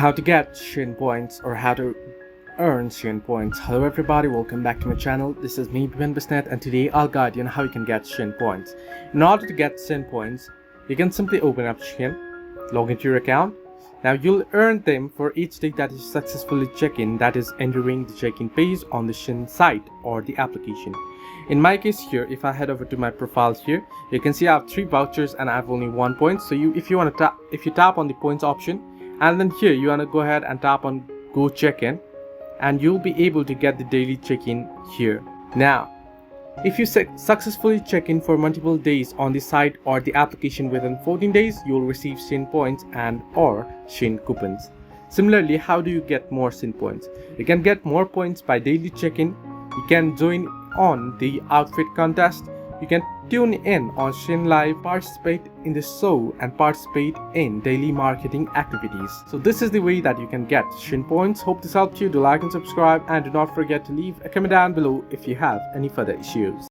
How to get Shein Points or how to earn Shein Points. Hello everybody, welcome back to my channel. This is me, Ben Bisnet, and today I'll guide you on how you can get Shein Points. In order to get Shein Points, you can simply open up Shein, log into your account. Now you'll earn them for each day that you successfully check in, that is entering the check-in page on the Shein site or the application. In my case here, if I head over to my profile here, you can see I have 3 vouchers and I have only 1 point. So if you tap on the points option, and then here you want to go ahead and tap on go check-in, and you'll be able to get the daily check-in here. Now if you successfully check in for multiple days on the site or the application within 14 days, you'll receive Shein Points and or Shein coupons. Similarly, how do you get more Shein Points? You can get more points by daily check-in. You can join on the outfit contest. You can tune in on Shein Live, participate in the show, and participate in daily marketing activities. So this is the way that you can get Shein Points. Hope this helped you. Do like and subscribe, and do not forget to leave a comment down below if you have any further issues.